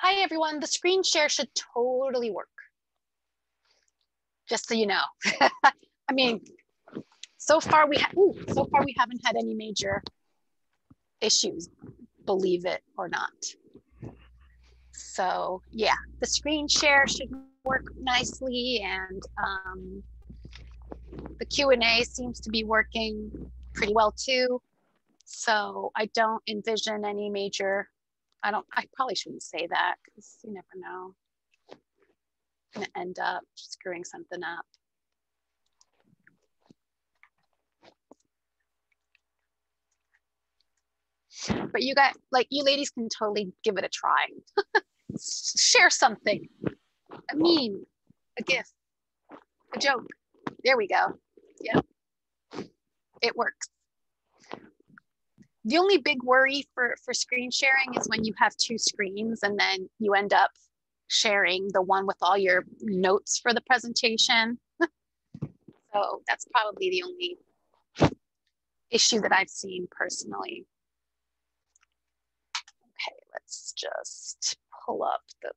Hi everyone, the screen share should totally work. Just so you know. I mean, so far we haven't had any major issues, believe it or not. So yeah, the screen share should work nicely, and the Q&A seems to be working pretty well too. So I don't envision any major, I probably shouldn't say that because you never know. I'm gonna end up screwing something up. But you got, like, you ladies can totally give it a try. Share something, a meme, a gif, a joke. There we go. Yep, it works. The only big worry for screen sharing is when you have two screens and then you end up sharing the one with all your notes for the presentation. So that's probably the only issue that I've seen personally. Okay, let's just pull up the.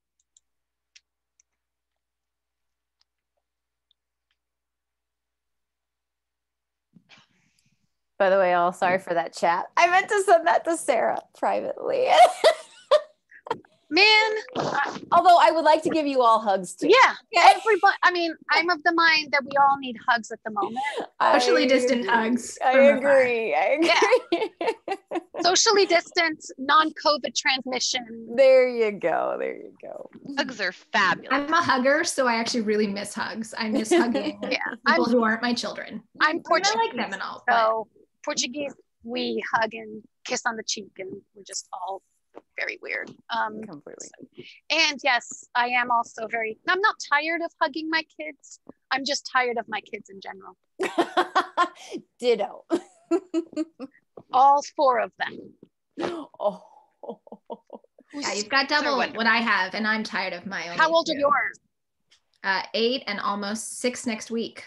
By the way, all sorry for that chat. I meant to send that to Sarah privately. Man, although I would like to give you all hugs too. Yeah, everybody. I mean, I'm of the mind that we all need hugs at the moment. Socially distant hugs. I agree. Yeah. Socially distant, non-COVID transmission. There you go. There you go. Hugs are fabulous. I'm a hugger, so I actually really miss hugs. I miss hugging people who aren't my children. I'm Portuguese, I like them and all. So Portuguese, we hug and kiss on the cheek, and we're just all very weird. Completely. And yes, I am also I'm not tired of hugging my kids. I'm just tired of my kids in general. Ditto. All four of them. Oh. Yeah, you've got double what I have, and I'm tired of my own. How old are yours? 8 and almost 6 next week.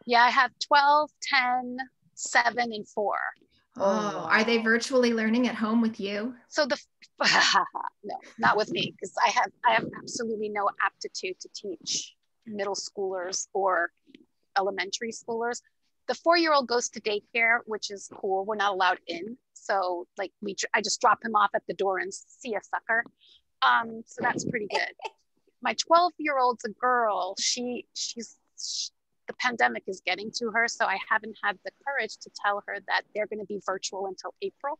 Yeah, I have 12, 10, 7, and 4. Oh, are they virtually learning at home with you? So no, not with me, because I have absolutely no aptitude to teach middle schoolers or elementary schoolers. The 4-year-old goes to daycare, which is cool. We're not allowed in, so like I just drop him off at the door and see ya, sucker. So that's pretty good. My 12-year-old's a girl. She's the pandemic is getting to her, so I haven't had the courage to tell her that they're going to be virtual until April.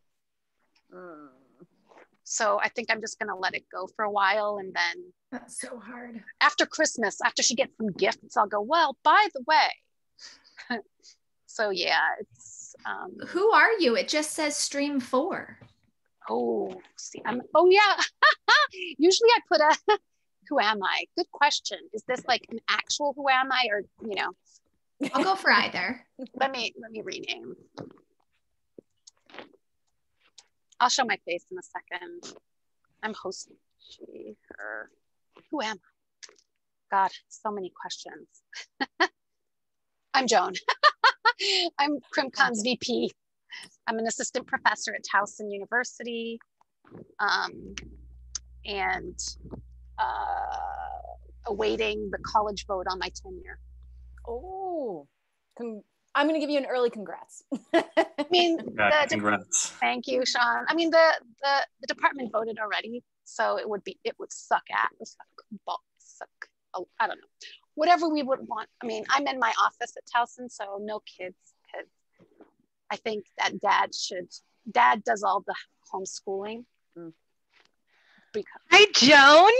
So I think I'm just going to let it go for a while, and then that's so hard. After Christmas, after she gets some gifts, I'll go, well, by the way. So yeah, it's who are you? It just says stream 4. Oh, see, oh yeah. Usually I put a who am I? Good question. Is this like an actual who am I, or I'll go for either. Let me rename. I'll show my face in a second. I'm hosting. She, her. Who am I? God, so many questions. I'm Joan. I'm CrimCon's VP. I'm an assistant professor at Towson University, and awaiting the college vote on my tenure. Oh, I'm going to give you an early congrats. I mean, congrats. Thank you, Shon. I mean, the department voted already, so it would suck. I don't know. Whatever we would want. I mean, I'm in my office at Towson, so no kids, because I think that dad does all the homeschooling. Hi, Joan.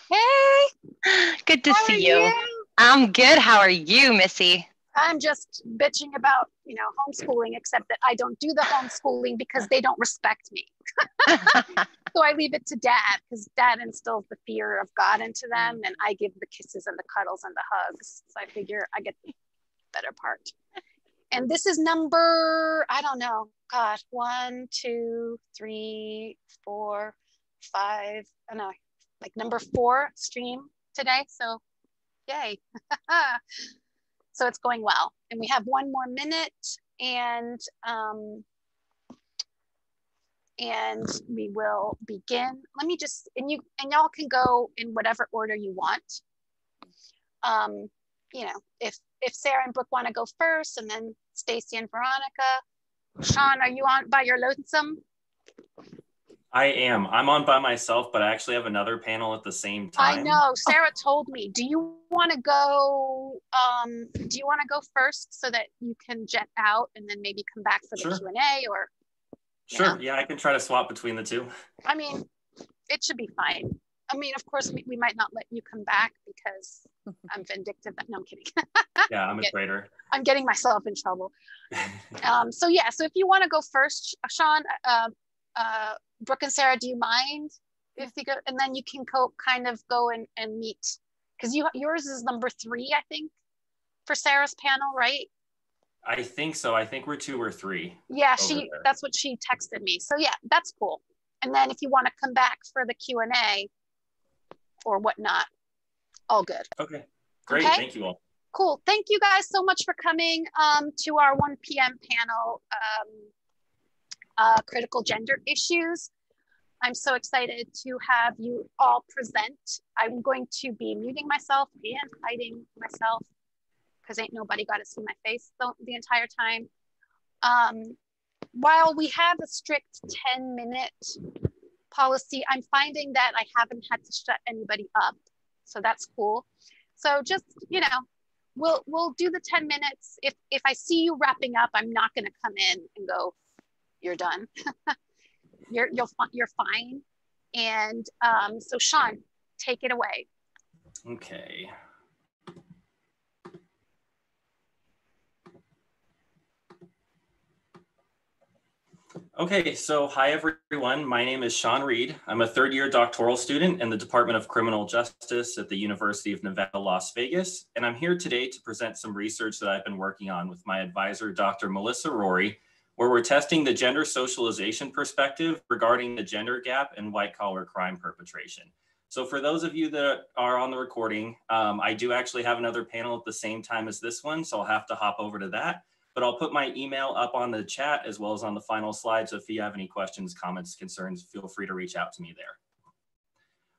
Hey. Good to see you. I'm good. How are you, Missy? I'm just bitching about, homeschooling, except that I don't do the homeschooling because they don't respect me. So I leave it to dad, because dad instills the fear of God into them, and I give the kisses and the cuddles and the hugs. So I figure I get the better part. And this is number, I don't know, God, 1, 2, 3, 4, 5, I don't know, like number 4 stream today. So yay. So it's going well. And we have 1 more minute, and we will begin. Let me just, and y'all can go in whatever order you want. If Sarah and Brooke want to go first, and then Stacie and Veronika. Shon, are you on by your lonesome? I am. I'm on by myself, but I actually have another panel at the same time. I know. Sarah told me. Do you want to go? First so that you can jet out and then maybe come back for the Q&A, or? Sure. Yeah, I can try to swap between the two. I mean, it should be fine. I mean, of course, we might not let you come back because I'm vindictive. No, I'm kidding. Yeah, I'm a traitor. I'm getting myself in trouble. So if you want to go first, Shon, Brooke and Sarah, do you mind if you go? And then you can kind of go and meet, because yours is number 3, I think, for Sarah's panel, right? I think so. I think we're 2 or 3. Yeah, that's what she texted me. So yeah, that's cool. And then if you want to come back for the Q&A or whatnot, all good. Okay, great. Okay? Thank you all. Cool. Thank you guys so much for coming to our 1 p.m. panel, Critical Gender Issues. I'm so excited to have you all present. I'm going to be muting myself and hiding myself, because ain't nobody got to see my face the entire time. While we have a strict 10-minute policy, I'm finding that I haven't had to shut anybody up. So that's cool. So just, we'll do the 10 minutes. If I see you wrapping up, I'm not going to come in and go, you're done. You're fine. And so Shon, take it away. Okay. Okay, so hi everyone. My name is Shon Reed. I'm a 3rd-year doctoral student in the Department of Criminal Justice at the University of Nevada, Las Vegas, and I'm here today to present some research that I've been working on with my advisor, Dr. Melissa Rorie, where we're testing the gender socialization perspective regarding the gender gap in white-collar crime perpetration. So for those of you that are on the recording, I do actually have another panel at the same time as this one, so I'll have to hop over to that. But I'll put my email up on the chat as well as on the final slide. So if you have any questions, comments, concerns, feel free to reach out to me there.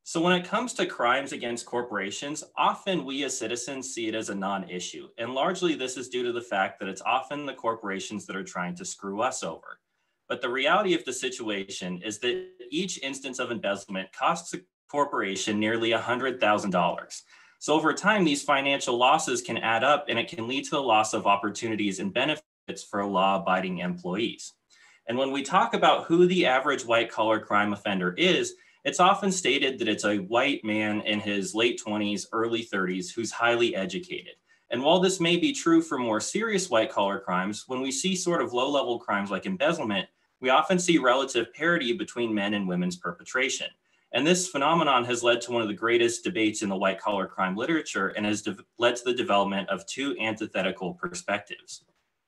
So when it comes to crimes against corporations, often we as citizens see it as a non-issue. And largely this is due to the fact that it's often the corporations that are trying to screw us over. But the reality of the situation is that each instance of embezzlement costs a corporation nearly $100,000. So over time, these financial losses can add up, and it can lead to the loss of opportunities and benefits for law-abiding employees. And when we talk about who the average white-collar crime offender is, it's often stated that it's a white man in his late 20s, early 30s, who's highly educated. And while this may be true for more serious white-collar crimes, when we see sort of low-level crimes like embezzlement, we often see relative parity between men and women's perpetration. And this phenomenon has led to one of the greatest debates in the white collar crime literature and has led to the development of two antithetical perspectives.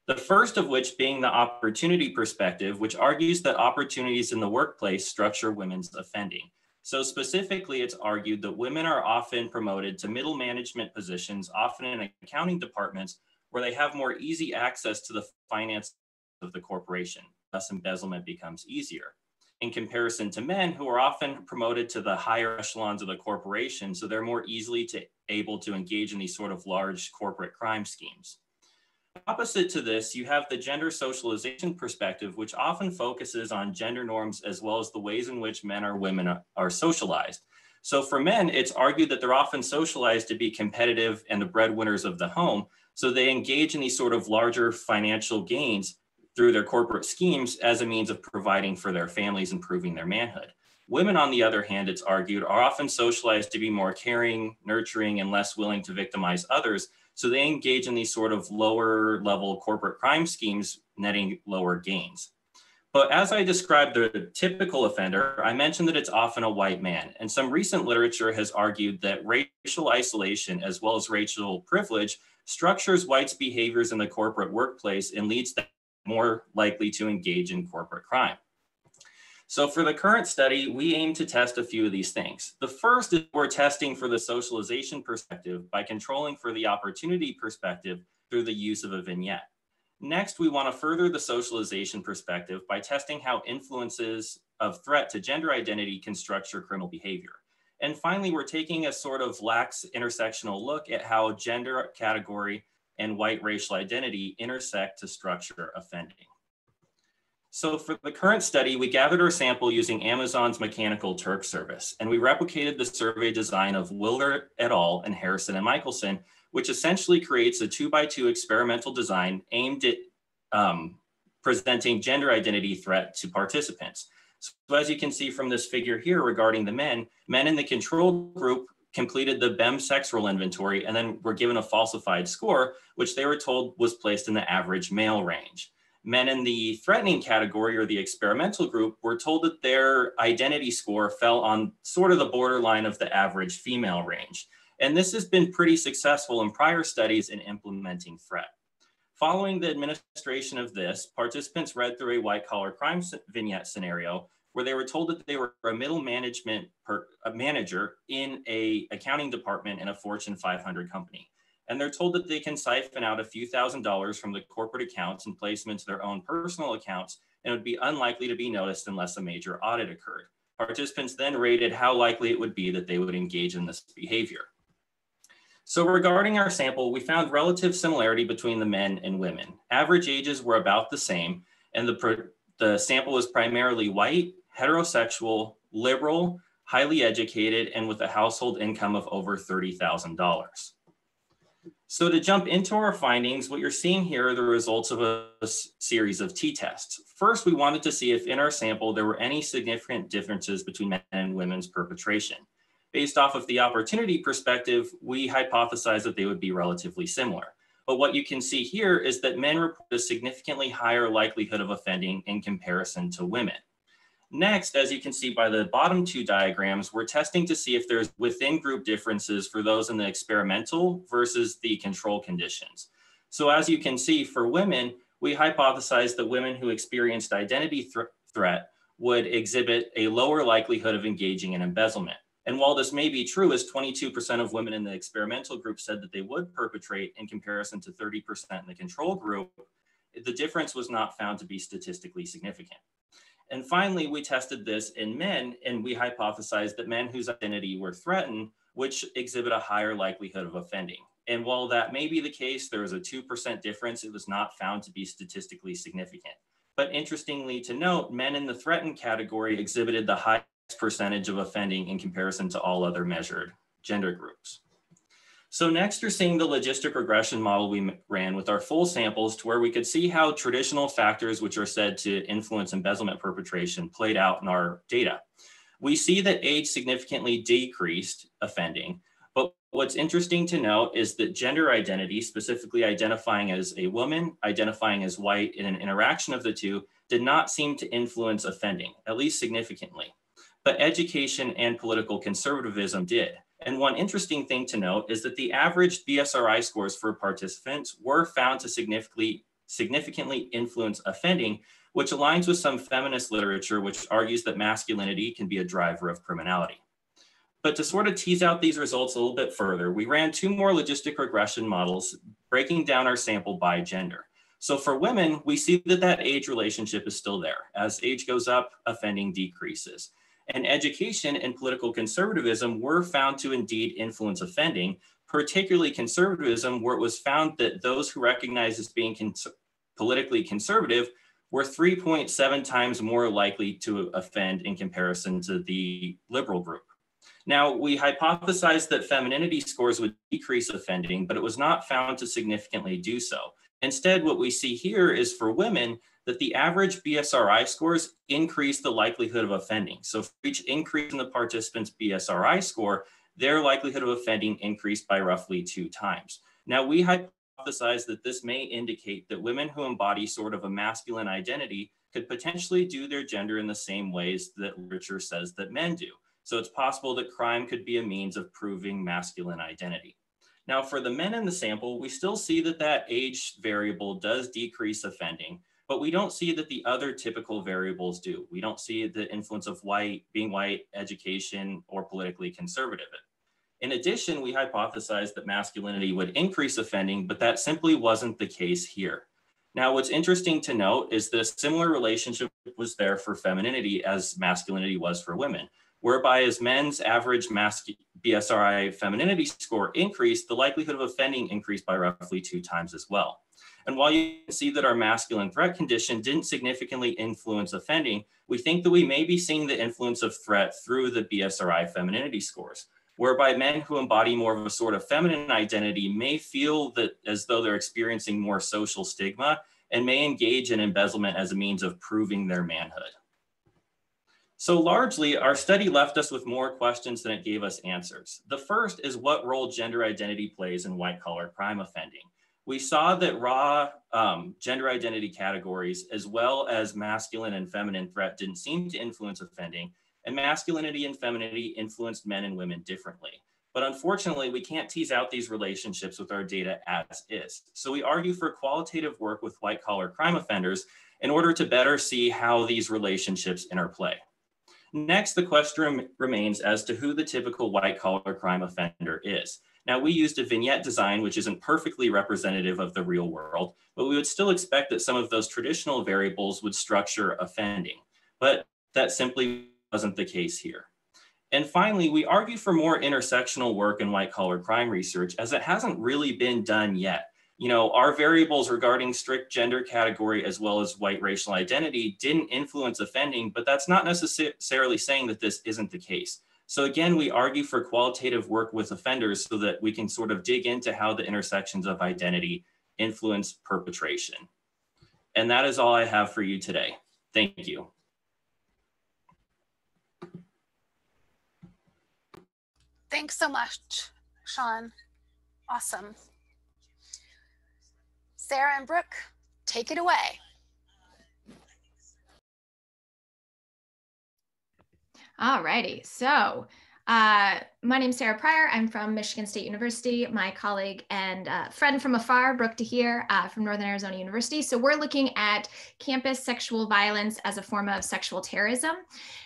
The first of which being the opportunity perspective, which argues that opportunities in the workplace structure women's offending. So specifically, it's argued that women are often promoted to middle management positions, often in accounting departments, where they have more easy access to the finance of the corporation. Thus, embezzlement becomes easier. In comparison to men who are often promoted to the higher echelons of the corporation, so they're more easily able to engage in these sort of large corporate crime schemes. Opposite to this, you have the gender socialization perspective, which often focuses on gender norms as well as the ways in which men or women are socialized. So for men, it's argued that they're often socialized to be competitive and the breadwinners of the home. So they engage in these sort of larger financial gains through their corporate schemes as a means of providing for their families and proving their manhood. Women, on the other hand, it's argued, are often socialized to be more caring, nurturing, and less willing to victimize others. So they engage in these sort of lower level corporate crime schemes, netting lower gains. But as I described the typical offender, I mentioned that it's often a white man. And some recent literature has argued that racial isolation as well as racial privilege structures whites' behaviors in the corporate workplace and leads them more likely to engage in corporate crime. So for the current study, we aim to test a few of these things. The first is we're testing for the socialization perspective by controlling for the opportunity perspective through the use of a vignette. Next, we want to further the socialization perspective by testing how influences of threat to gender identity can structure criminal behavior. And finally, we're taking a sort of lax intersectional look at how gender category and white racial identity intersect to structure offending. So for the current study, we gathered our sample using Amazon's Mechanical Turk service, and we replicated the survey design of Wilder et al. And Harrison and Michelson, which essentially creates a 2x2 experimental design aimed at presenting gender identity threat to participants. So as you can see from this figure here regarding the men in the control group completed the BEM sex role inventory and then were given a falsified score, which they were told was placed in the average male range. Men in the threatening category or the experimental group were told that their identity score fell on sort of the borderline of the average female range. And this has been pretty successful in prior studies in implementing threat. Following the administration of this, participants read through a white collar crime vignette scenario where they were told that they were a middle management manager in a accounting department in a Fortune 500 company. And they're told that they can siphon out a few $1,000s from the corporate accounts and place them into their own personal accounts, and it would be unlikely to be noticed unless a major audit occurred. Participants then rated how likely it would be that they would engage in this behavior. So regarding our sample, we found relative similarity between the men and women. Average ages were about the same, and the sample was primarily white, heterosexual, liberal, highly educated, and with a household income of over $30,000. So to jump into our findings, what you're seeing here are the results of a series of t-tests. First, we wanted to see if in our sample there were any significant differences between men and women's perpetration. Based off of the opportunity perspective, we hypothesized that they would be relatively similar. But what you can see here is that men report a significantly higher likelihood of offending in comparison to women. Next, as you can see by the bottom two diagrams, we're testing to see if there's within group differences for those in the experimental versus the control conditions. So as you can see for women, we hypothesized that women who experienced identity threat would exhibit a lower likelihood of engaging in embezzlement. And while this may be true, as 22% of women in the experimental group said that they would perpetrate in comparison to 30% in the control group, the difference was not found to be statistically significant. And finally, we tested this in men, and we hypothesized that men whose identity were threatened, which exhibit a higher likelihood of offending. And while that may be the case, there was a 2% difference. It was not found to be statistically significant. But interestingly to note, men in the threatened category exhibited the highest percentage of offending in comparison to all other measured gender groups. So next, you're seeing the logistic regression model we ran with our full samples to where we could see how traditional factors which are said to influence embezzlement perpetration played out in our data. We see that age significantly decreased offending, but what's interesting to note is that gender identity, specifically identifying as a woman, identifying as white in an interaction of the two, did not seem to influence offending, at least significantly. but education and political conservatism did. And one interesting thing to note is that the average BSRI scores for participants were found to significantly influence offending, which aligns with some feminist literature, which argues that masculinity can be a driver of criminality. But to sort of tease out these results a little bit further, we ran 2 more logistic regression models breaking down our sample by gender. So for women, we see that that age relationship is still there. As age goes up, offending decreases. And education and political conservatism were found to indeed influence offending, particularly conservatism, where it was found that those who recognize as being politically conservative were 3.7 times more likely to offend in comparison to the liberal group. Now, we hypothesized that femininity scores would decrease offending, but it was not found to significantly do so. Instead, what we see here is for women that the average BSRI scores increase the likelihood of offending. So for each increase in the participant's BSRI score, their likelihood of offending increased by roughly 2 times. Now, we hypothesize that this may indicate that women who embody sort of a masculine identity could potentially do their gender in the same ways that literature says that men do. So it's possible that crime could be a means of proving masculine identity. Now, for the men in the sample, we still see that that age variable does decrease offending, but we don't see that the other typical variables do. We don't see the influence of being white, education, or politically conservative. In addition, we hypothesized that masculinity would increase offending, but that simply wasn't the case here. Now, what's interesting to note is that a similar relationship was there for femininity as masculinity was for women, whereby as men's average BSRI femininity score increased, the likelihood of offending increased by roughly 2 times as well. And while you can see that our masculine threat condition didn't significantly influence offending, we think that we may be seeing the influence of threat through the BSRI femininity scores, whereby men who embody more of a sort of feminine identity may feel that as though they're experiencing more social stigma and may engage in embezzlement as a means of proving their manhood. So largely, our study left us with more questions than it gave us answers. The first is what role gender identity plays in white-collar crime offending. We saw that raw gender identity categories, as well as masculine and feminine threat, didn't seem to influence offending, and masculinity and femininity influenced men and women differently. But unfortunately, we can't tease out these relationships with our data as is. So we argue for qualitative work with white-collar crime offenders in order to better see how these relationships interplay. Next, the question remains as to who the typical white-collar crime offender is. Now, we used a vignette design, which isn't perfectly representative of the real world, but we would still expect that some of those traditional variables would structure offending. But that simply wasn't the case here. And finally, we argue for more intersectional work in white-collar crime research, as it hasn't really been done yet. You know, our variables regarding strict gender category as well as white racial identity didn't influence offending, but that's not necessarily saying that this isn't the case. So again, we argue for qualitative work with offenders so that we can sort of dig into how the intersections of identity influence perpetration. And that is all I have for you today. Thank you. Thanks so much, Shon. Awesome. Sarah and Brooke, take it away. All righty, so my name's Sarah Pryor. I'm from Michigan State University. My colleague and friend from afar, Brooke de Heer from Northern Arizona University. So we're looking at campus sexual violence as a form of sexual terrorism.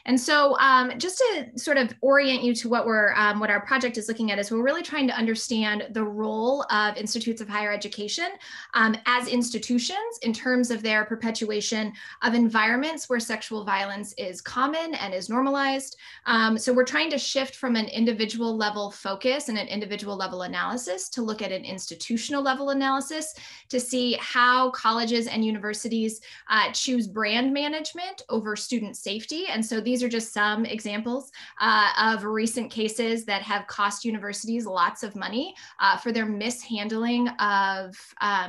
And so just to sort of orient you to what our project is looking at is we're really trying to understand the role of institutes of higher education as institutions in terms of their perpetuation of environments where sexual violence is common and is normalized. So we're trying to shift from an individual level focus and an individual level analysis to look at an institutional level analysis to see how colleges and universities choose brand management over student safety. And so these are just some examples of recent cases that have cost universities lots of money for their mishandling of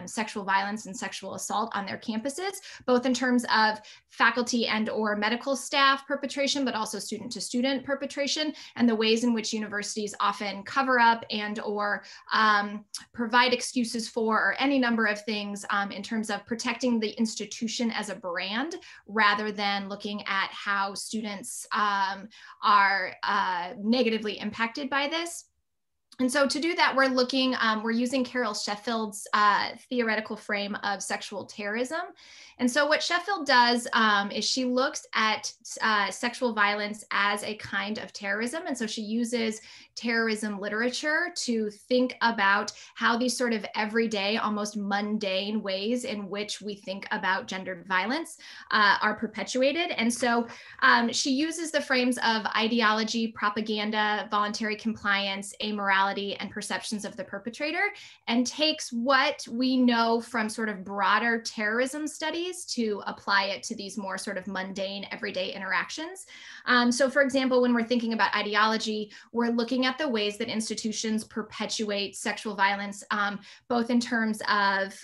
sexual violence and sexual assault on their campuses, both in terms of faculty and or medical staff perpetration, but also student to student perpetration, and the ways in which universities universities often cover up and or provide excuses for, or any number of things in terms of protecting the institution as a brand, rather than looking at how students are negatively impacted by this. And so to do that, we're using Carol Sheffield's theoretical frame of sexual terrorism. And so what Sheffield does is she looks at sexual violence as a kind of terrorism. And so she uses terrorism literature to think about how these sort of everyday, almost mundane ways in which we think about gendered violence are perpetuated. And so she uses the frames of ideology, propaganda, voluntary compliance, amorality, and perceptions of the perpetrator, and takes what we know from sort of broader terrorism studies to apply it to these more sort of mundane everyday interactions. So for example, when we're thinking about ideology, we're looking at the ways that institutions perpetuate sexual violence, both in terms of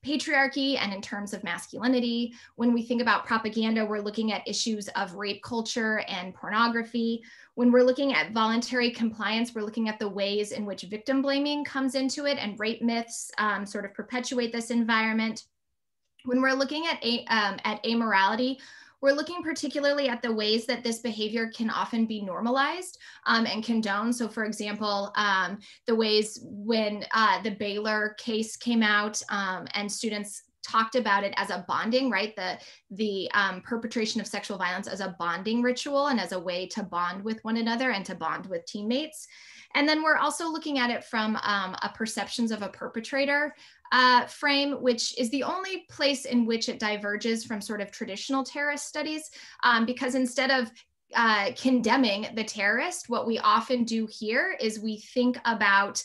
patriarchy and in terms of masculinity. When we think about propaganda, we're looking at issues of rape culture and pornography. When we're looking at voluntary compliance, we're looking at the ways in which victim blaming comes into it, and rape myths sort of perpetuate this environment. When we're looking at amorality, we're looking particularly at the ways that this behavior can often be normalized and condoned. So for example, the ways when the Baylor case came out and students talked about it as a bonding, right? The perpetration of sexual violence as a bonding ritual and as a way to bond with one another and to bond with teammates. And then we're also looking at it from a perceptions of a perpetrator frame, which is the only place in which it diverges from sort of traditional terrorist studies, because instead of condemning the terrorist, what we often do here is we think about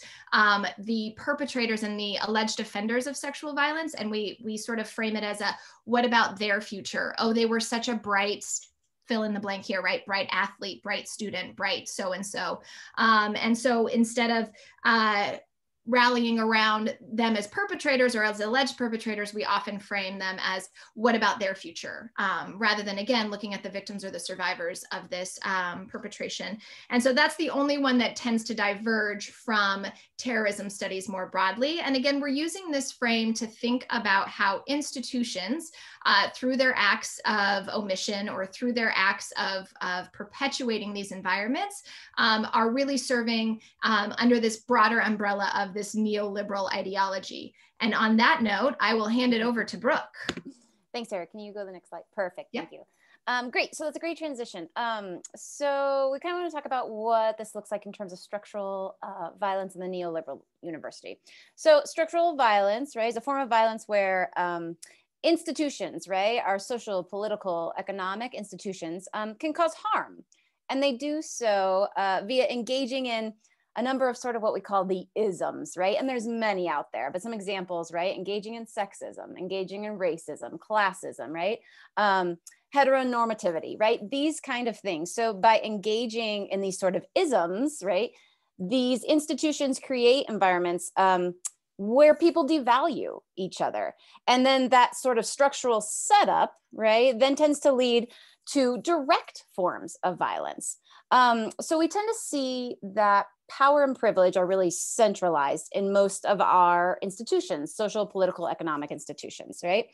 the perpetrators and the alleged offenders of sexual violence, and we sort of frame it as a, what about their future? Oh, they were such a bright, fill in the blank here, right? Bright athlete, bright student, bright so-and-so. And so instead of rallying around them as perpetrators or as alleged perpetrators, we often frame them as, what about their future? Rather than, again, looking at the victims or the survivors of this perpetration. And so that's the only one that tends to diverge from terrorism studies more broadly. And again, we're using this frame to think about how institutions, through their acts of omission or through their acts of perpetuating these environments, are really serving under this broader umbrella of this neoliberal ideology. And on that note, I will hand it over to Brooke. Thanks, Sarah. Can you go to the next slide? Perfect. Yep. Thank you. Great. So that's a great transition. So we kind of want to talk about what this looks like in terms of structural violence in the neoliberal university. So structural violence, right, is a form of violence where institutions, right, our social, political, economic institutions can cause harm. And they do so via engaging in a number of sort of what we call the isms, right? And there's many out there, but some examples, right? Engaging in sexism, engaging in racism, classism, right? Heteronormativity, right? These kind of things. So by engaging in these sort of isms, right? These institutions create environments where people devalue each other. And then that sort of structural setup, right? Then tends to lead to direct forms of violence. So we tend to see that power and privilege are really centralized in most of our institutions, social, political, economic institutions, right?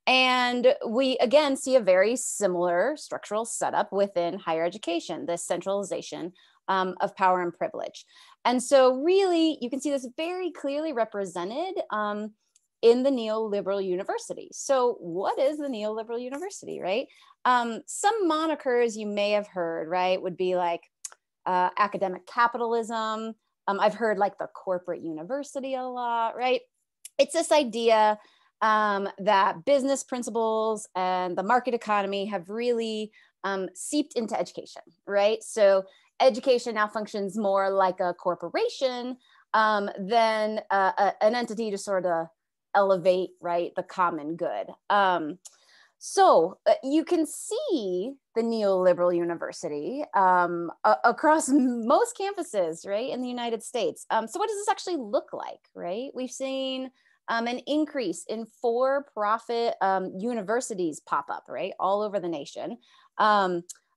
And we, again, see a very similar structural setup within higher education, this centralization of power and privilege. And so really, you can see this very clearly represented in the neoliberal university. So what is the neoliberal university, right? Some monikers you may have heard, right, would be like academic capitalism. I've heard like the corporate university a lot, right? It's this idea that business principles and the market economy have really seeped into education, right? So education now functions more like a corporation than an entity to sort of elevate, right, the common good. So you can see the neoliberal university across most campuses, right, in the United States. So what does this actually look like, right? We've seen an increase in for-profit universities pop up, right, all over the nation.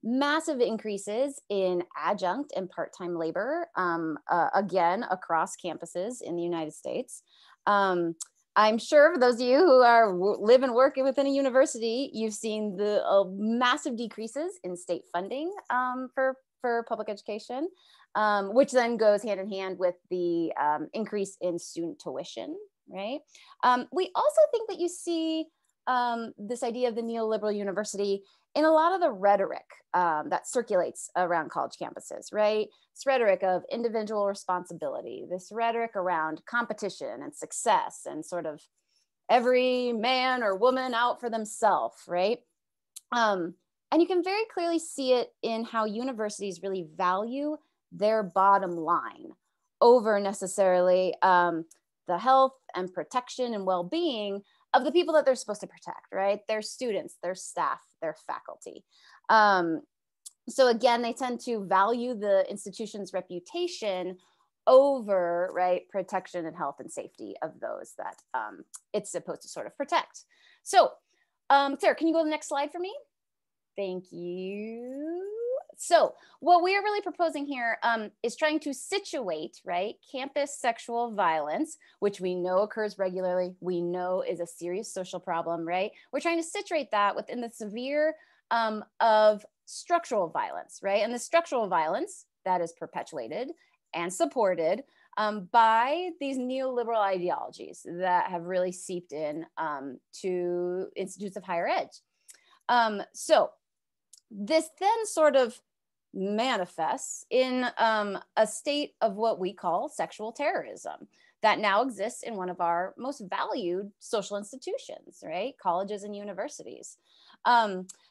massive increases in adjunct and part-time labor, again, across campuses in the United States. I'm sure for those of you who are live and work within a university, you've seen the massive decreases in state funding for public education, which then goes hand in hand with the increase in student tuition, right? We also think that you see this idea of the neoliberal university in a lot of the rhetoric that circulates around college campuses, right? This rhetoric of individual responsibility, this rhetoric around competition and success and sort of every man or woman out for themselves, right? And you can very clearly see it in how universities really value their bottom line over necessarily the health and protection and well-being of the people that they're supposed to protect, right? Their students, their staff, their faculty. So again, they tend to value the institution's reputation over, right, protection and health and safety of those that it's supposed to sort of protect. So Sarah, can you go to the next slide for me? Thank you. So what we are really proposing here is trying to situate, right, campus sexual violence, which we know occurs regularly, we know is a serious social problem, right? We're trying to situate that within the severe of structural violence, right? And the structural violence that is perpetuated and supported by these neoliberal ideologies that have really seeped in to institutes of higher ed. So this then sort of manifests in a state of what we call sexual terrorism that now exists in one of our most valued social institutions, right? Colleges and universities.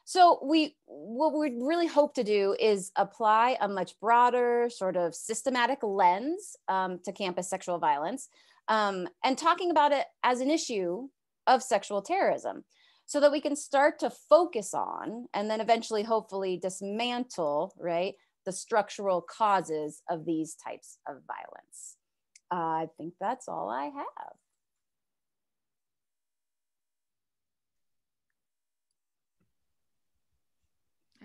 So what we really hope to do is apply a much broader sort of systematic lens to campus sexual violence and talking about it as an issue of sexual terrorism, so that we can start to focus on and then eventually hopefully dismantle, right, the structural causes of these types of violence. I think that's all I have.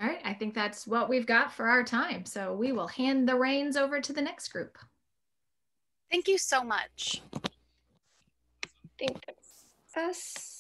All right, I think that's what we've got for our time. So we will hand the reins over to the next group. Thank you so much. I think that's us.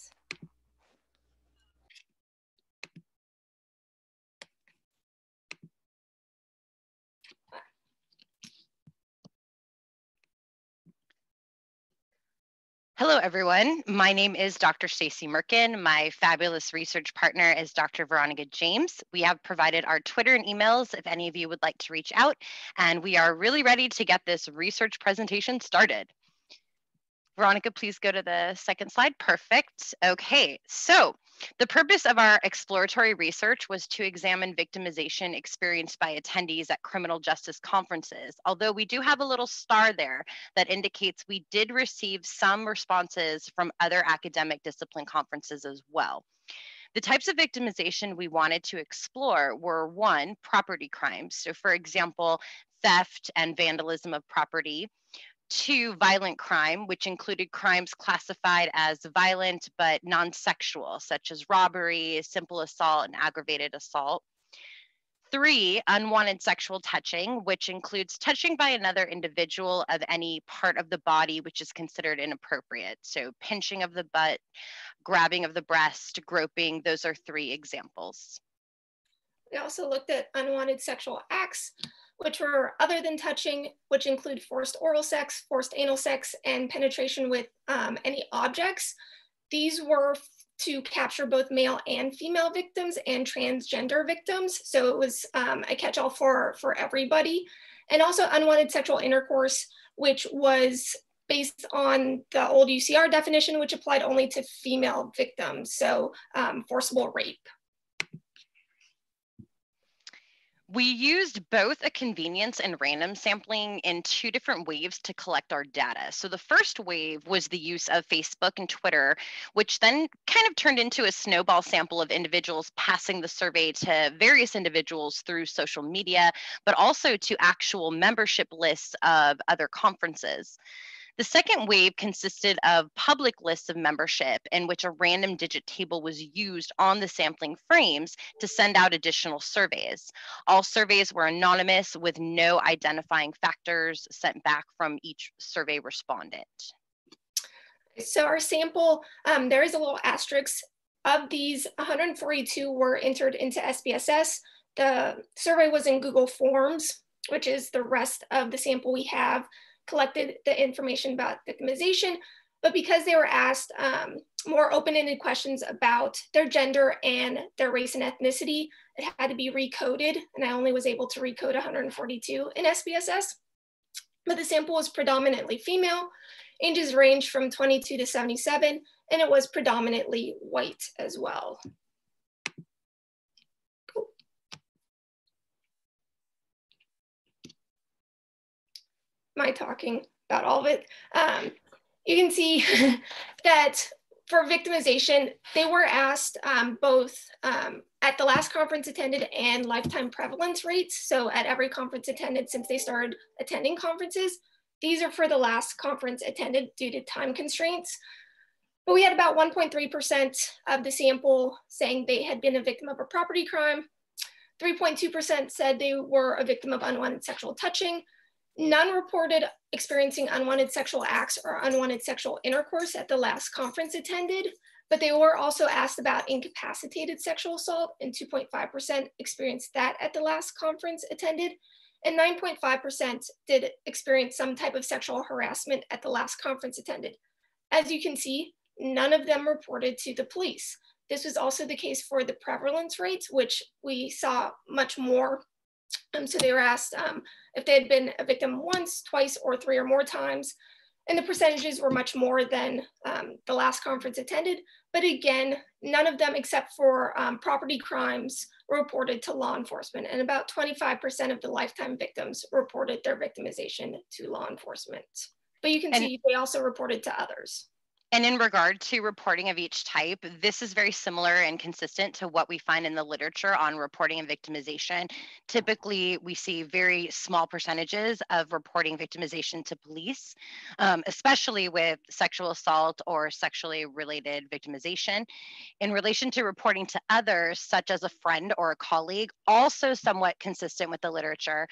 Hello, everyone. My name is Dr. Stacie Merken. My fabulous research partner is Dr. Veronyka James. We have provided our Twitter and emails if any of you would like to reach out, and we are really ready to get this research presentation started. Veronyka, please go to the second slide. Perfect. Okay, so the purpose of our exploratory research was to examine victimization experienced by attendees at criminal justice conferences, although we do have a little star there that indicates we did receive some responses from other academic discipline conferences as well. The types of victimization we wanted to explore were, one, property crimes. So for example, theft and vandalism of property. 2, violent crime, which included crimes classified as violent but non-sexual, such as robbery, simple assault, and aggravated assault. 3, unwanted sexual touching, which includes touching by another individual of any part of the body which is considered inappropriate. So pinching of the butt, grabbing of the breast, groping, those are 3 examples. We also looked at unwanted sexual acts, which were other than touching, which include forced oral sex, forced anal sex, and penetration with any objects. These were to capture both male and female victims and transgender victims. So it was a catch-all for everybody. And also unwanted sexual intercourse, which was based on the old UCR definition, which applied only to female victims. So forcible rape. We used both a convenience and random sampling in 2 different waves to collect our data. So the first wave was the use of Facebook and Twitter, which then kind of turned into a snowball sample of individuals passing the survey to various individuals through social media, but also to actual membership lists of other conferences. The second wave consisted of public lists of membership in which a random digit table was used on the sampling frames to send out additional surveys. All surveys were anonymous with no identifying factors sent back from each survey respondent. So our sample, there is a little asterisk. Of these, 142 were entered into SPSS. The survey was in Google Forms, which is the rest of the sample we have collected the information about victimization. But because they were asked more open-ended questions about their gender and their race and ethnicity, it had to be recoded, and I only was able to recode 142 in SPSS. But the sample was predominantly female, ages ranged from 22 to 77, and it was predominantly white as well. Cool. Am I talking about all of it? You can see that for victimization, they were asked both at the last conference attended and lifetime prevalence rates. So at every conference attended since they started attending conferences. These are for the last conference attended due to time constraints. But we had about 1.3% of the sample saying they had been a victim of a property crime. 3.2% said they were a victim of unwanted sexual touching. None reported experiencing unwanted sexual acts or unwanted sexual intercourse at the last conference attended, but they were also asked about incapacitated sexual assault, and 2.5% experienced that at the last conference attended, and 9.5% did experience some type of sexual harassment at the last conference attended. As you can see, none of them reported to the police. This was also the case for the prevalence rates, which we saw much more. So they were asked if they had been a victim once, twice, or 3 or more times. And the percentages were much more than the last conference attended. But again, none of them except for property crimes were reported to law enforcement. And about 25% of the lifetime victims reported their victimization to law enforcement. But you can see they also reported to others. And in regard to reporting of each type, this is very similar and consistent to what we find in the literature on reporting and victimization. Typically, we see very small percentages of reporting victimization to police, especially with sexual assault or sexually related victimization. In relation to reporting to others, such as a friend or a colleague, also somewhat consistent with the literature,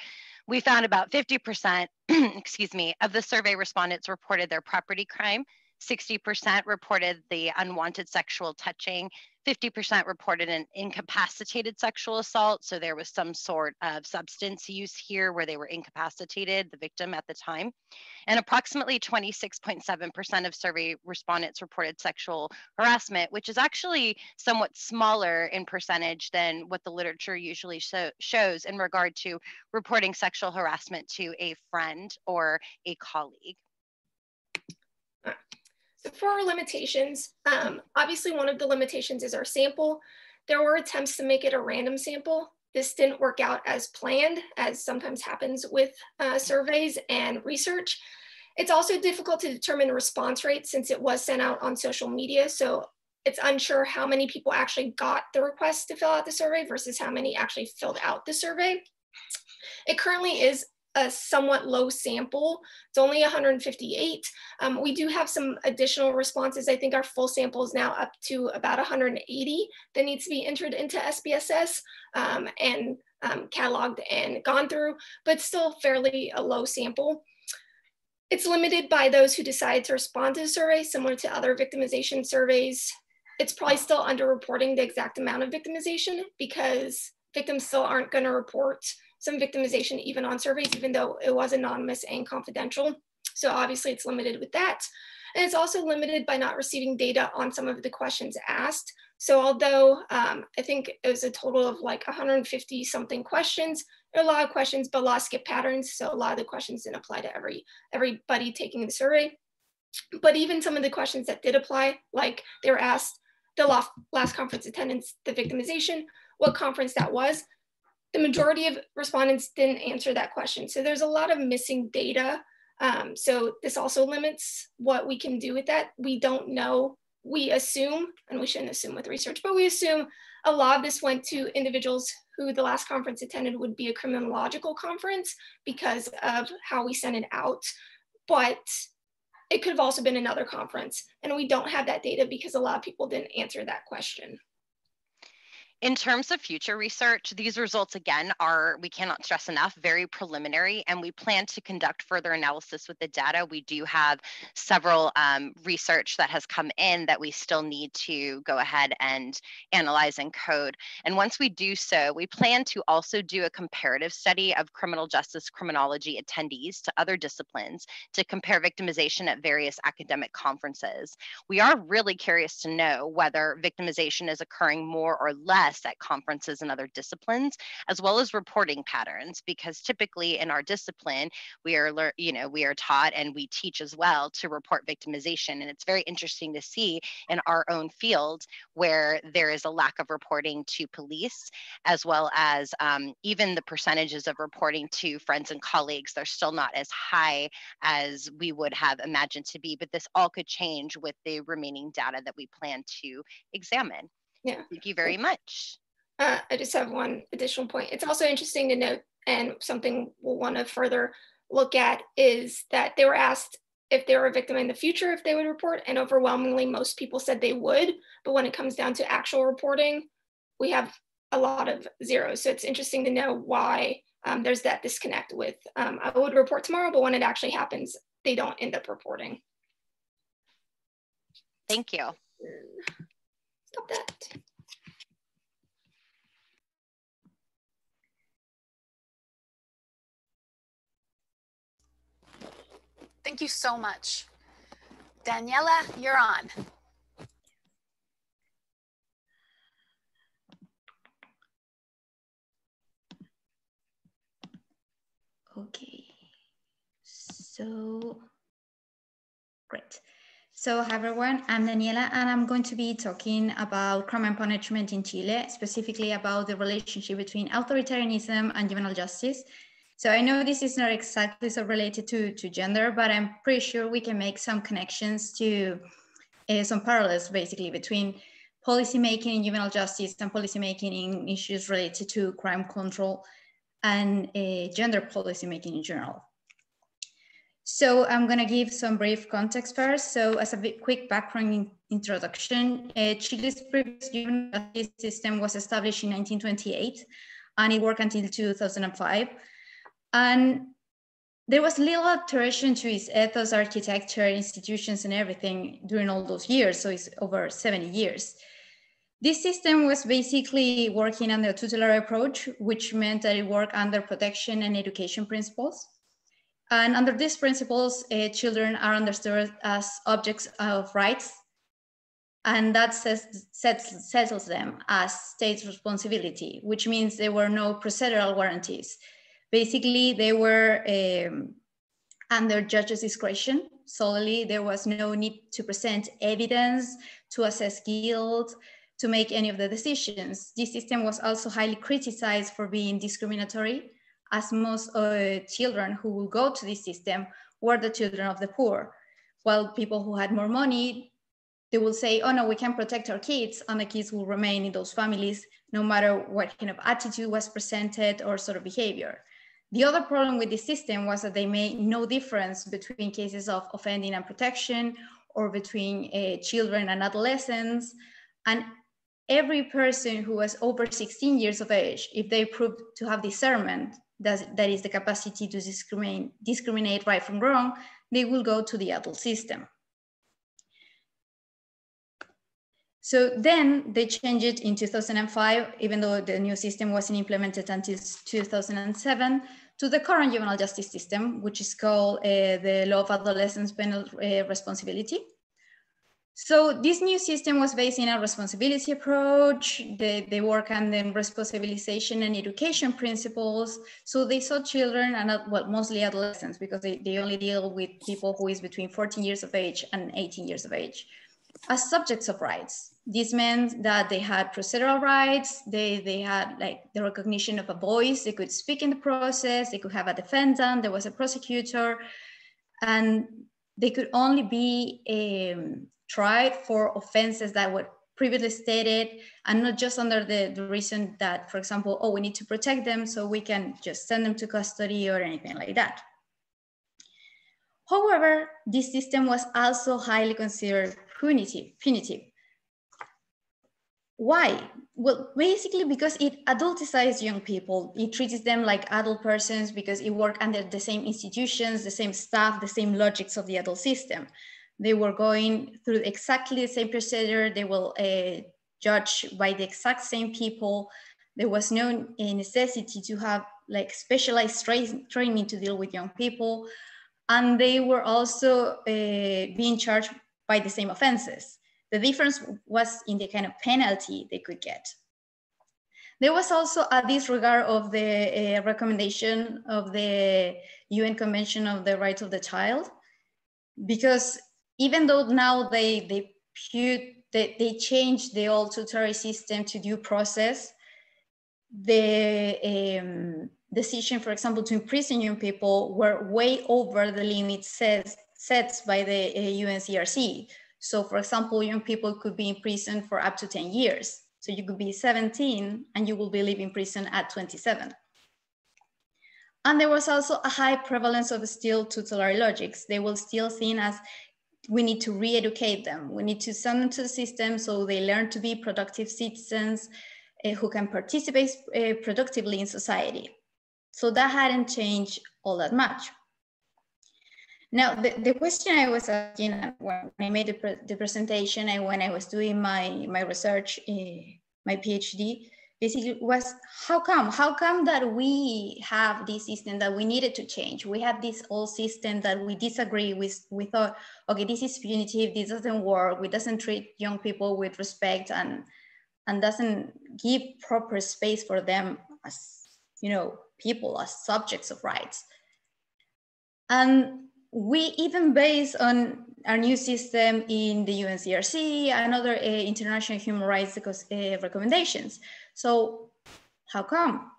we found about 50%, excuse me, of the survey respondents reported their property crime. 60% reported the unwanted sexual touching, 50% reported an incapacitated sexual assault. So there was some sort of substance use here where they were incapacitated, the victim at the time. And approximately 26.7% of survey respondents reported sexual harassment, which is actually somewhat smaller in percentage than what the literature usually shows in regard to reporting sexual harassment to a friend or a colleague. So for our limitations, obviously one of the limitations is our sample. There were attempts to make it a random sample. This didn't work out as planned, as sometimes happens with surveys and research. It's also difficult to determine response rate since it was sent out on social media. So it's unsure how many people actually got the request to fill out the survey versus how many actually filled out the survey. It currently is a somewhat low sample. It's only 158. We do have some additional responses. I think our full sample is now up to about 180 that needs to be entered into SPSS and cataloged and gone through, but still fairly a low sample. It's limited by those who decide to respond to the survey, similar to other victimization surveys. It's probably still underreporting the exact amount of victimization because victims still aren't going to report some victimization even on surveys, even though it was anonymous and confidential. So obviously it's limited with that. And it's also limited by not receiving data on some of the questions asked. So although I think it was a total of like 150 something questions, there are a lot of questions, but a lot of skip patterns. So a lot of the questions didn't apply to everybody taking the survey. But even some of the questions that did apply, like they were asked the last conference attendance, the victimization, what conference that was, the majority of respondents didn't answer that question. So there's a lot of missing data. So this also limits what we can do with that. We don't know, we assume, and we shouldn't assume with research, but we assume a lot of this went to individuals who the last conference attended would be a criminological conference because of how we sent it out. But it could have also been another conference. And we don't have that data because a lot of people didn't answer that question. In terms of future research, these results, again, are, we cannot stress enough, very preliminary, and we plan to conduct further analysis with the data. We do have several research that has come in that we still need to go ahead and analyze and code. And once we do so, we plan to also do a comparative study of criminal justice criminology attendees to other disciplines to compare victimization at various academic conferences. We are really curious to know whether victimization is occurring more or less at conferences and other disciplines, as well as reporting patterns, because typically in our discipline, we are taught and we teach as well to report victimization. And it's very interesting to see in our own field where there is a lack of reporting to police, as well as even the percentages of reporting to friends and colleagues, they're still not as high as we would have imagined to be, but this all could change with the remaining data that we plan to examine. Yeah. Thank you very much. I just have one additional point. It's also interesting to note, and something we'll want to further look at, is that they were asked if they were a victim in the future, if they would report, and overwhelmingly most people said they would, but when it comes down to actual reporting, we have a lot of zeros. So it's interesting to know why there's that disconnect with, I would report tomorrow, but when it actually happens, they don't end up reporting. Thank you. Stop that. Thank you so much. Daniela, you're on. Okay, so great. So hi everyone, I'm Daniela and I'm going to be talking about crime and punishment in Chile, specifically about the relationship between authoritarianism and juvenile justice. So I know this is not exactly so related to gender, but I'm pretty sure we can make some connections to some parallels basically between policymaking in juvenile justice and policymaking in issues related to crime control and gender policymaking in general. So I'm going to give some brief context first. So as a quick background introduction, Chile's previous juvenile justice system was established in 1928 and it worked until 2005. And there was little alteration to its ethos, architecture, institutions, and everything during all those years. So it's over 70 years. This system was basically working under a tutelary approach, which meant that it worked under protection and education principles. And under these principles, children are understood as objects of rights, and that settles them as state's responsibility, which means there were no procedural guarantees. Basically, they were under judge's discretion solely. There was no need to present evidence, to assess guilt, to make any of the decisions. This system was also highly criticized for being discriminatory, as most children who will go to this system were the children of the poor. While people who had more money, they will say, oh no, we can protect our kids, and the kids will remain in those families no matter what kind of attitude was presented or sort of behavior. The other problem with this system was that they made no difference between cases of offending and protection or between children and adolescents. And every person who was over 16 years of age, if they proved to have discernment, that is the capacity to discriminate right from wrong, they will go to the adult system. So then they changed it in 2005, even though the new system wasn't implemented until 2007, to the current juvenile justice system, which is called the Law of Adolescents Penal Responsibility. So this new system was based in a responsibility approach. They work on the responsibilization and education principles. So they saw children and, well, mostly adolescents, because they only deal with people who is between 14 years of age and 18 years of age, as subjects of rights. This meant that they had procedural rights. They had like the recognition of a voice. They could speak in the process. They could have a defendant. There was a prosecutor, and they could only be tried for offenses that were previously stated, and not just under the reason that, for example, oh, we need to protect them, so we can just send them to custody or anything like that. However, this system was also highly considered punitive. Why? Well, basically because it adulticized young people. It treats them like adult persons because it worked under the same institutions, the same staff, the same logics of the adult system. They were going through exactly the same procedure. They will judge by the exact same people. There was no necessity to have like specialized training to deal with young people. And they were also being charged by the same offenses. The difference was in the kind of penalty they could get. There was also a disregard of the recommendation of the UN Convention of the Rights of the Child, because even though now they changed the old tutelary system to due process, the decision, for example, to imprison young people were way over the limits set by the UNCRC. So for example, young people could be in prison for up to 10 years. So you could be 17 and you will be leaving prison at 27. And there was also a high prevalence of still tutelary logics. They will still seen as we need to re-educate them. We need to send them to the system so they learn to be productive citizens who can participate productively in society. So that hadn't changed all that much. Now, the question I was asking when I made the presentation and when I was doing my research, my PhD, basically was how come that we have this system that we needed to change? We have this old system that we disagree with. We thought, okay, this is punitive, this doesn't work, it doesn't treat young people with respect and doesn't give proper space for them as, you know, people, as subjects of rights. And we even based on our new system in the UNCRC and other international human rights recommendations. So how come?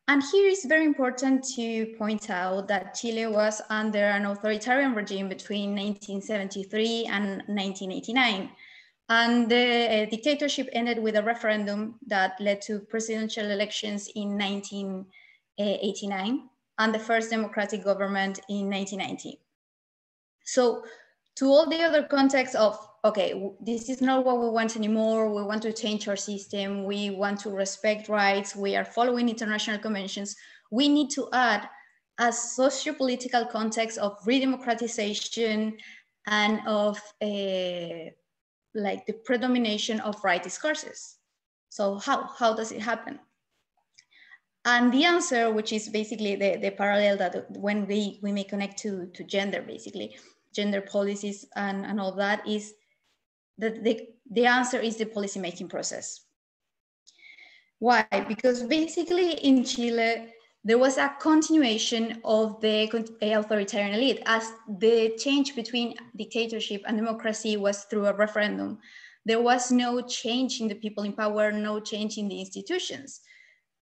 And here is very important to point out that Chile was under an authoritarian regime between 1973 and 1989. And the dictatorship ended with a referendum that led to presidential elections in 1989 and the first democratic government in 1990. So to all the other contexts of, okay, this is not what we want anymore, we want to change our system, we want to respect rights, we are following international conventions, we need to add a socio-political context of redemocratization and of like the predomination of right discourses. So how does it happen? And the answer, which is basically the parallel that when we may connect to gender, basically, gender policies and all that, is that the answer is the policymaking process. Why? Because basically in Chile, there was a continuation of the authoritarian elite, as the change between dictatorship and democracy was through a referendum. There was no change in the people in power, no change in the institutions.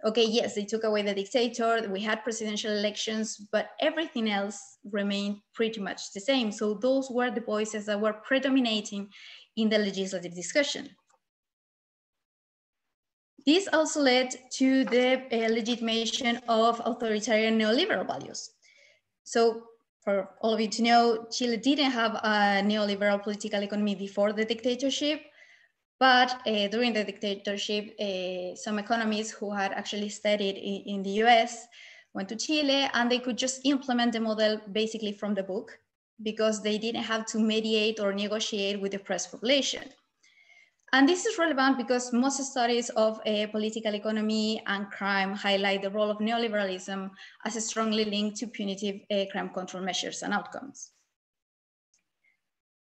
Okay, yes, they took away the dictator, we had presidential elections, but everything else remained pretty much the same. So those were the voices that were predominating in the legislative discussion. This also led to the legitimation of authoritarian neoliberal values. So for all of you to know, Chile didn't have a neoliberal political economy before the dictatorship, but during the dictatorship, some economists who had actually studied in the US went to Chile and they could just implement the model basically from the book because they didn't have to mediate or negotiate with the oppressed population. And this is relevant because most studies of political economy and crime highlight the role of neoliberalism as strongly linked to punitive crime control measures and outcomes.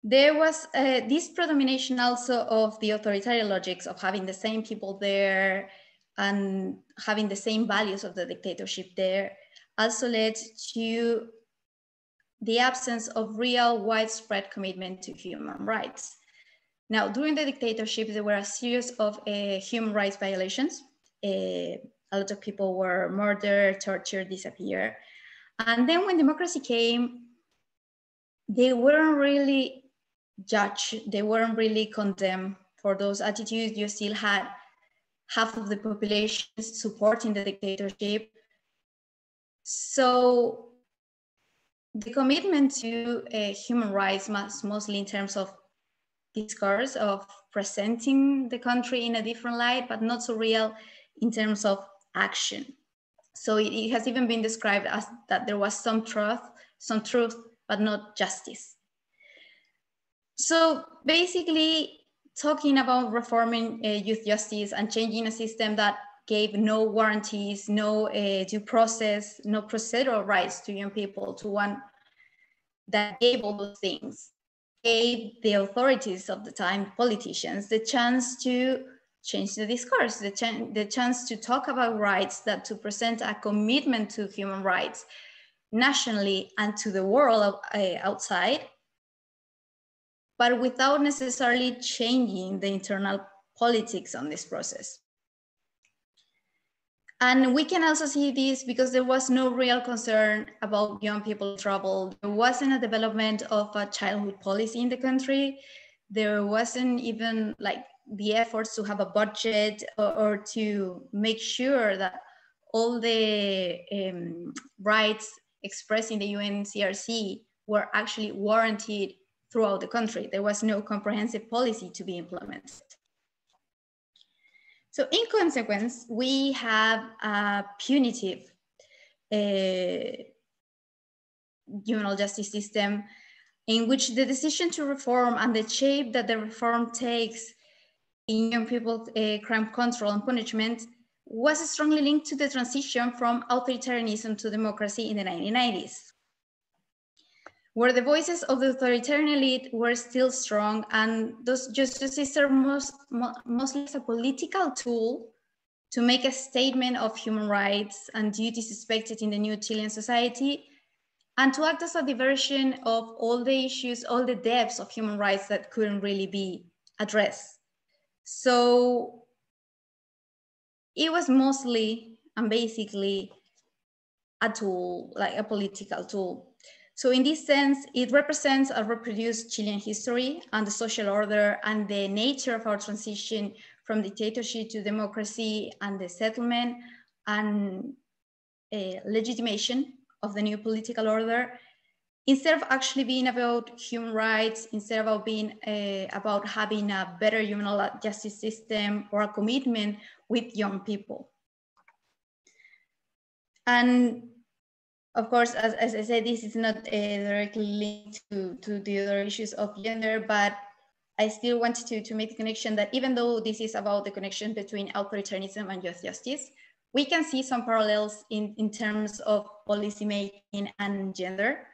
There was this predomination also of the authoritarian logics of having the same people there and having the same values of the dictatorship there also led to the absence of real widespread commitment to human rights. Now, during the dictatorship, there were a series of human rights violations. A lot of people were murdered, tortured, disappeared. And then when democracy came, they weren't really judged, they weren't really condemned for those attitudes. You still had half of the population supporting the dictatorship. So the commitment to human rights, mostly in terms of discourse, of presenting the country in a different light, but not so real in terms of action. So it has even been described as that there was some truth, but not justice. So basically, talking about reforming youth justice and changing a system that gave no warranties, no due process, no procedural rights to young people, to one that gave all those things, gave the authorities of the time, politicians, the chance to change the discourse, the chance to talk about rights, that to present a commitment to human rights nationally and to the world outside, but without necessarily changing the internal politics on this process. And we can also see this because there was no real concern about young people in trouble. There wasn't a development of a childhood policy in the country. There wasn't even like the efforts to have a budget or to make sure that all the rights expressed in the UNCRC were actually warranted throughout the country. There was no comprehensive policy to be implemented. So in consequence, we have a punitive juvenile justice system in which the decision to reform and the shape that the reform takes in young people's crime control and punishment was strongly linked to the transition from authoritarianism to democracy in the 1990s, where the voices of the authoritarian elite were still strong, and those justices are mostly as a political tool to make a statement of human rights and duties expected in the new Chilean society, and to act as a diversion of all the issues, all the depths of human rights that couldn't really be addressed. So it was mostly and basically a tool, like a political tool. So in this sense, it represents a reproduced Chilean history and the social order and the nature of our transition from dictatorship to democracy and the settlement and legitimation of the new political order, instead of actually being about human rights, instead of being about having a better juvenile justice system or a commitment with young people. And of course, as I said, this is not directly linked to the other issues of gender, but I still wanted to make the connection that even though this is about the connection between authoritarianism and youth justice, we can see some parallels in terms of policymaking and gender,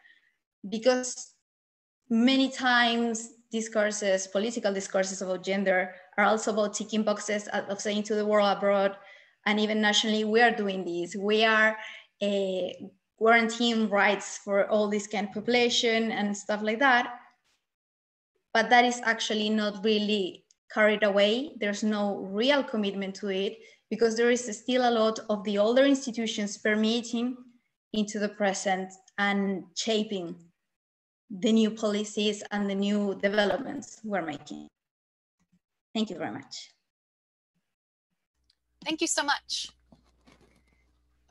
because many times discourses, political discourses about gender are also about ticking boxes of saying to the world abroad, and even nationally, we are doing this. We are guaranteeing rights for all this kind of population and stuff like that. But that is actually not really carried away. There's no real commitment to it because there is still a lot of the older institutions permeating into the present and shaping the new policies and the new developments we're making. Thank you very much. Thank you so much.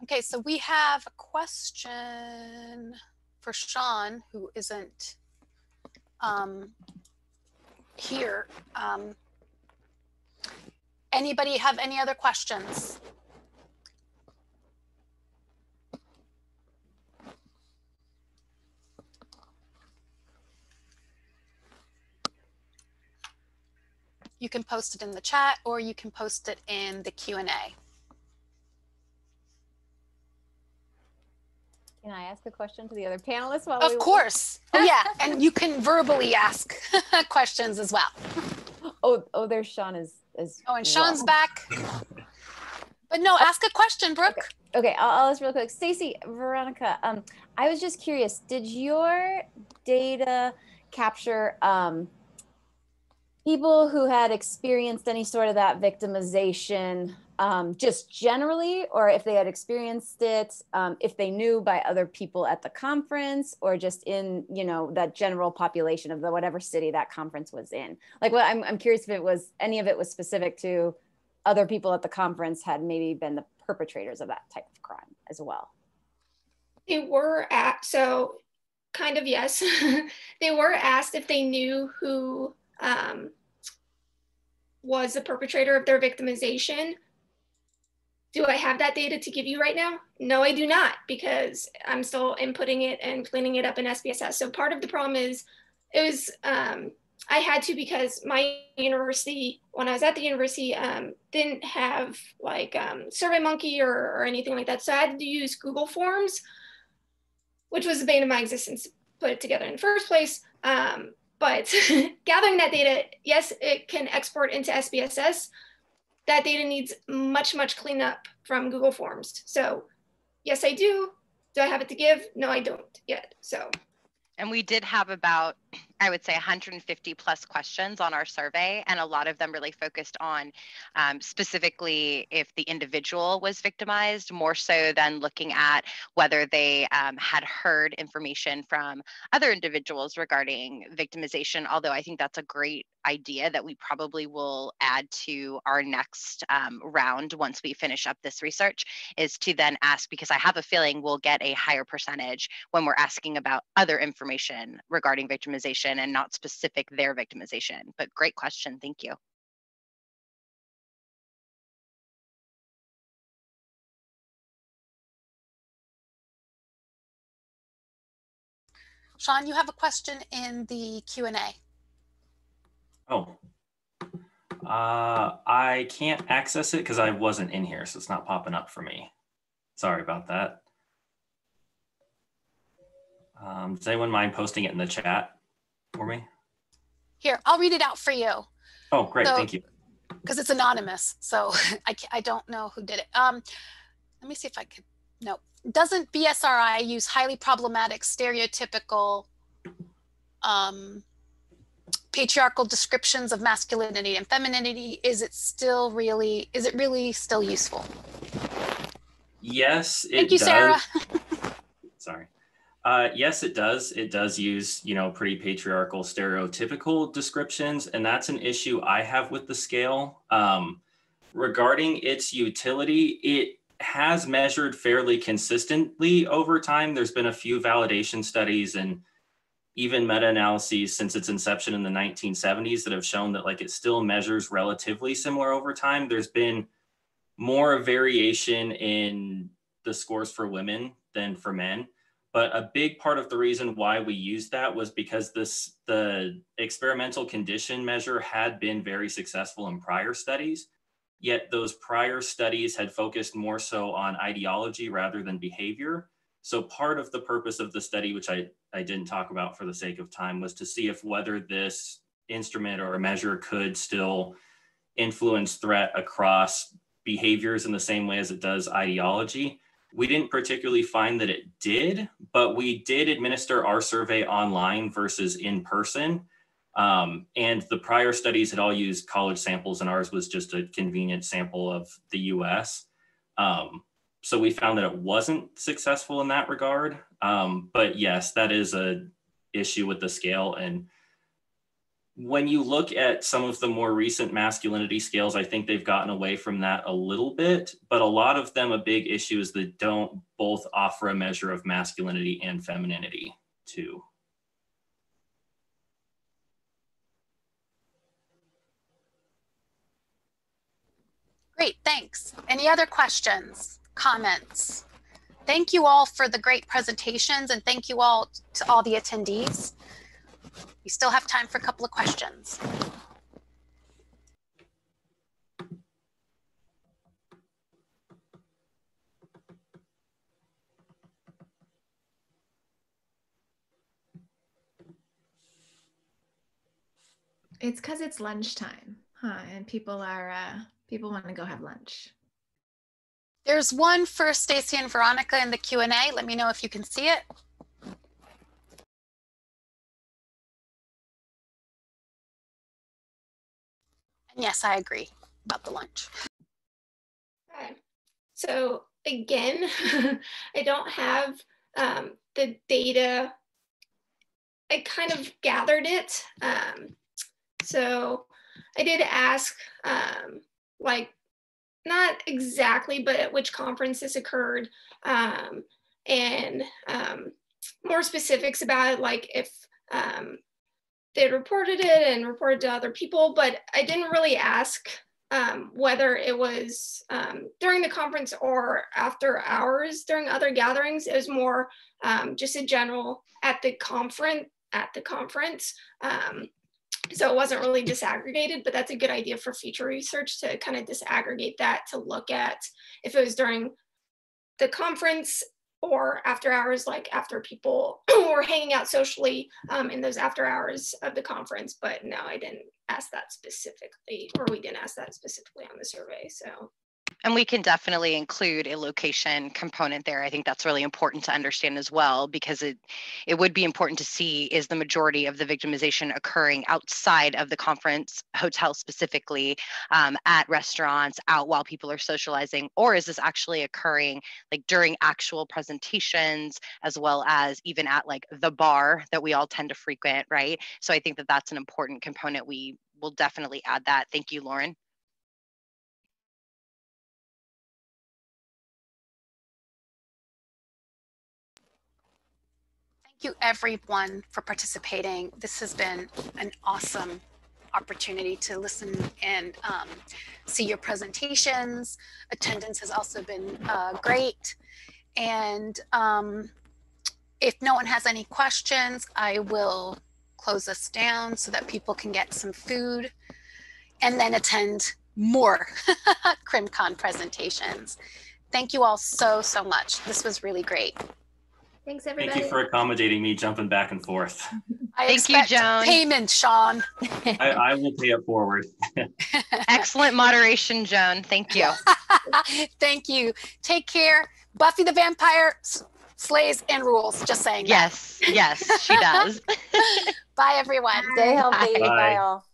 Okay, so we have a question for Shon, who isn't here. Anybody have any other questions? You can post it in the chat or you can post it in the Q&A. Can I ask a question to the other panelists while Of course. Oh yeah, and you can verbally ask questions as well. Oh, there's Shon is oh, and Shon's back. But no, ask a question, Brooke. Okay, I'll ask real quick. Stacie, Veronica, I was just curious, did your data capture people who had experienced any sort of that victimization just generally, or if they had experienced it, if they knew by other people at the conference, or just in, you know, that general population of the whatever city that conference was in? Like, well, I'm curious if it was, any of it was specific to other people at the conference had maybe been the perpetrators of that type of crime as well. They were so kind of, yes. They were asked if they knew who was the perpetrator of their victimization. Do I have that data to give you right now? No, I do not, because I'm still inputting it and cleaning it up in SPSS. So part of the problem is, it was, I had to, because my university, when I was at the university, didn't have like SurveyMonkey or anything like that. So I had to use Google Forms, which was the bane of my existence to put it together in the first place. But gathering that data, yes, it can export into SPSS. That data needs much, much cleanup from Google Forms. So yes, I do. Do I have it to give? No, I don't yet, so. And we did have about, I would say 150 plus questions on our survey, and a lot of them really focused on specifically if the individual was victimized, more so than looking at whether they had heard information from other individuals regarding victimization. Although I think that's a great idea that we probably will add to our next round once we finish up this research, is to then ask, because I have a feeling we'll get a higher percentage when we're asking about other information regarding victimization and not specific their victimization. But great question, thank you. Shon, you have a question in the Q&A. Oh, I can't access it because I wasn't in here, so it's not popping up for me. Sorry about that. Does anyone mind posting it in the chat for me? Here, I'll read it out for you. Oh, great, thank you. Because it's anonymous, so I don't know who did it. Let me see if I could, no. Doesn't BSRI use highly problematic, stereotypical, patriarchal descriptions of masculinity and femininity? Is it really still useful? Yes, it Thank you, does. Sarah. Sorry. Yes, it does. It does use, pretty patriarchal, stereotypical descriptions, and that's an issue I have with the scale. Regarding its utility, it has measured fairly consistently over time. There's been a few validation studies and even meta-analyses since its inception in the 1970s that have shown that it still measures relatively similar over time. There's been more variation in the scores for women than for men. But a big part of the reason why we used that was because the experimental condition measure had been very successful in prior studies, yet those prior studies had focused more so on ideology rather than behavior. So part of the purpose of the study, which I didn't talk about for the sake of time, was to see if whether this instrument or a measure could still influence threat across behaviors in the same way as it does ideology. We didn't particularly find that it did, but we did administer our survey online versus in person. And the prior studies had all used college samples, and ours was just a convenient sample of the US. So we found that it wasn't successful in that regard. But yes, that is an issue with the scale. And when you look at some of the more recent masculinity scales, I think they've gotten away from that a little bit, but a lot of them, a big issue is that don't both offer a measure of masculinity and femininity too. Great, thanks. Any other questions, comments? Thank you all for the great presentations, and thank you all to all the attendees. We still have time for a couple of questions. It's because it's lunchtime, huh? And people want to go have lunch. There's one for Stacie and Veronyka in the Q&A. Let me know if you can see it. And yes, I agree about the lunch. Okay. So again, I don't have the data. I kind of gathered it. So I did ask, not exactly, but at which conference this occurred. And more specifics about it, like if they reported it and reported to other people, but I didn't really ask whether it was during the conference or after hours during other gatherings. It was more just a general at the conference. So it wasn't really disaggregated, but that's a good idea for future research to kind of disaggregate that, to look at if it was during the conference or after hours, like after people were hanging out socially in those after hours of the conference. But no, I didn't ask that specifically, or we didn't ask that specifically on the survey, so. And we can definitely include a location component there. I think that's really important to understand as well, because it would be important to see, is the majority of the victimization occurring outside of the conference hotel specifically, at restaurants, out while people are socializing, or is this actually occurring like during actual presentations, as well as even at like the bar that we all tend to frequent, right? So I think that that's an important component. We will definitely add that. Thank you, Lauren. Thank you everyone for participating. This has been an awesome opportunity to listen and see your presentations. Attendance has also been great. And if no one has any questions, I will close us down so that people can get some food and then attend more CrimCon presentations. Thank you all so much. This was really great. Thanks, everybody. Thank you for accommodating me jumping back and forth. Thank you, Joan. Payment, Shon. I will pay it forward. Excellent moderation, Joan. Thank you. Thank you. Take care. Buffy the Vampire slays and rules. Just saying. Yes, yes, she does. Bye, everyone. Stay healthy. Bye. Bye all.